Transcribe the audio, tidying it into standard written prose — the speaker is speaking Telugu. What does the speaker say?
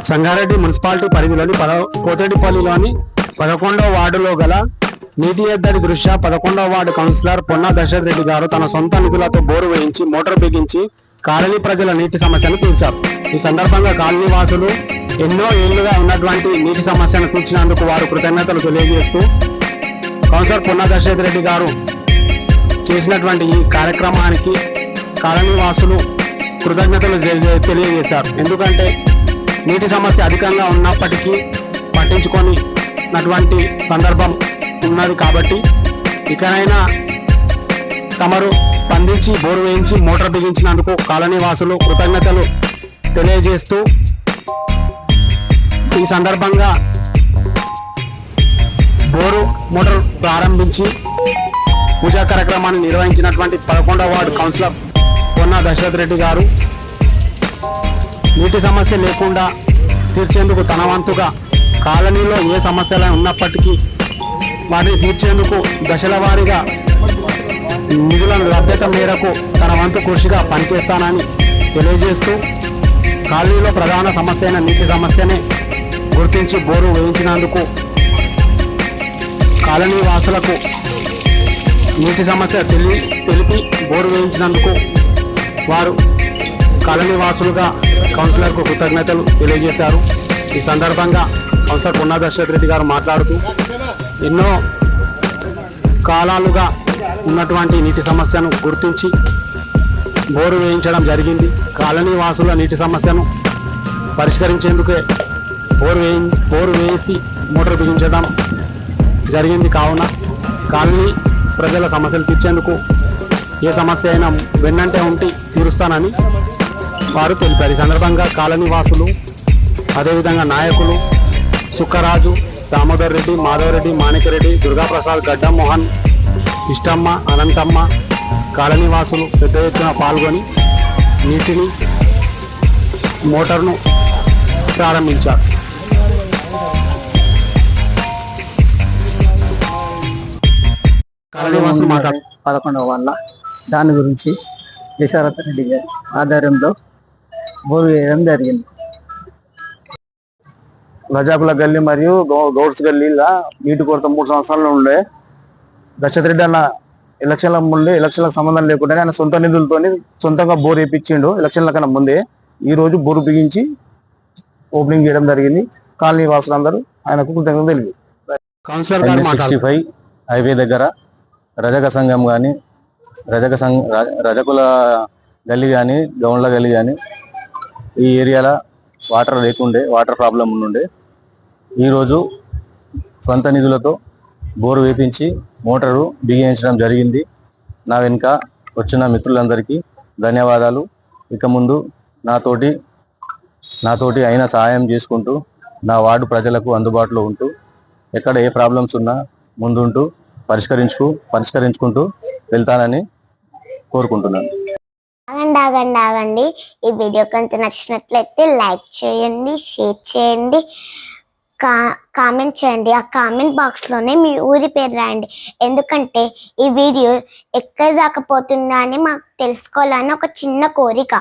సంగారెడ్డి మున్సిపాలిటీ పరిధిలోని కోతేటిపల్లిలోని 11వ వార్డులో గల నీటి ఎద్దడి దృష్ట్యా 11వ వార్డు కౌన్సిలర్ పొన్నా దశరథ్ రెడ్డి గారు తన సొంత నిధులతో బోరు వేయించి మోటార్ బిగించి కాలనీ ప్రజల నీటి సమస్యను తీర్చారు. ఈ సందర్భంగా కాలనీ వాసులు ఎన్నో ఏళ్లుగా ఉన్నటువంటి నీటి సమస్యను తీర్చినందుకు వారు కృతజ్ఞతలు తెలియజేస్తూ కౌన్సిలర్ పొన్నా దశరథ్ రెడ్డి గారు చేసినటువంటి ఈ కార్యక్రమానికి కాలనీ వాసులు కృతజ్ఞతలు తెలియజేశారు. ఎందుకంటే నీటి సమస్య అధికంగా ఉన్నప్పటికీ పట్టించుకొనినటువంటి సందర్భం ఉన్నది కాబట్టి ఇకనైనా తమరు స్పందించి బోరు వేయించి మోటార్ బిగించినందుకు కాలనీ వాసులు కృతజ్ఞతలు తెలియజేస్తూ ఈ సందర్భంగా బోరు మోటార్ ప్రారంభించి పూజా కార్యక్రమాన్ని నిర్వహించినటువంటి 11వ వార్డు కౌన్సిలర్ పొన్నా దశరథ్ రెడ్డి గారు నీటి సమస్య లేకుండా తీర్చేందుకు తన వంతుగా కాలనీలో ఏ సమస్యలు ఉన్నప్పటికీ వాటిని తీర్చేందుకు దశల వారీగా నిధుల లభ్యత మేరకు తన వంతు కృషిగా పనిచేస్తానని తెలియజేస్తూ కాలనీలో ప్రధాన సమస్య అయిన నీటి సమస్యనే గుర్తించి బోరు వేయించినందుకు కాలనీ వాసులకు నీటి సమస్య తెలిపి బోరు వేయించినందుకు వారు కాలనీ వాసులుగా కౌన్సిలర్కు కృతజ్ఞతలు తెలియజేశారు. ఈ సందర్భంగా కౌన్సిలర్ పొన్నా దశరథ్ రెడ్డి గారు మాట్లాడుతూ ఎన్నో కాలాలుగా ఉన్నటువంటి నీటి సమస్యను గుర్తించి బోరు వేయించడం జరిగింది. కాలనీ వాసుల నీటి సమస్యను పరిష్కరించేందుకే బోరు వేసి మోటార్ బిగించడం జరిగింది. కావున కాలనీ ప్రజల సమస్యలు తీర్చేందుకు ఏ సమస్య అయినా వెన్నంటే ఉండి తీరుస్తానని వారు తెలిపారు. ఈ సందర్భంగా కాలనీ వాసులు అదేవిధంగా నాయకులు సుక్కరాజు, దామోదర్ రెడ్డి, మాధవరెడ్డి, మాణిక్యరెడ్డి, దుర్గాప్రసాద్, గడ్డం మోహన్, ఇష్టమ్మ, అనంతమ్మ కాలనీ వాసులు పెద్ద ఎత్తున పాల్గొని నీటిని మోటార్ను ప్రారంభించారు. కాలనీ వాసులు 11వ వాళ్ళ దాని గురించి దశరథ రెడ్డి గారి ఆధ్వర్యంలో బోరు వేయడం జరిగింది. రజాకుల గల్లీ మరియు గౌడ్స్ గల్లీలా నీటి కొరత 3 సంవత్సరాలు ఉండే. దశరథ్ రెడ్డి అన్న ఎలక్షన్లకు సంబంధం లేకుండా ఆయన సొంత నిధులతో సొంతంగా బోర్ వేయించిండు. ఎలక్షన్ల కన్నా ముందే ఈ రోజు బోరు బిగించి ఓపెనింగ్ చేయడం జరిగింది. కాలనీ వాసులందరూ ఆయనకు కృతజ్ఞతలు తెలియదు. 65 హైవే దగ్గర రజక సంఘం కానీ రజకుల గల్లీ కానీ గౌండ్ల గల్లీ కానీ ఈ ఏరియాలో వాటర్ లేకుండే, వాటర్ ప్రాబ్లం ఉండే. ఈరోజు సొంత నిధులతో బోరు వేపించి మోటారు బిగించడం జరిగింది. నా వెనుక వచ్చిన మిత్రులందరికీ ధన్యవాదాలు. ఇక ముందు నాతోటి అయిన సహాయం చేసుకుంటూ నా వార్డు ప్రజలకు అందుబాటులో ఉంటూ ఎక్కడ ఏ ప్రాబ్లమ్స్ ఉన్నా ముందుంటూ పరిష్కరించుకుంటూ వెళ్తానని కోరుకుంటున్నాను. ఆగండి. ఈ వీడియో కనుక నచ్చినట్లయితే లైక్ చేయండి, షేర్ చేయండి, కామెంట్ చేయండి. ఆ కామెంట్ బాక్స్లోనే మీ ఊరి పేరు రాయండి. ఎందుకంటే ఈ వీడియో ఎక్కడ దాకా పోతుందా అని మాకు తెలుసుకోవాలని ఒక చిన్న కోరిక.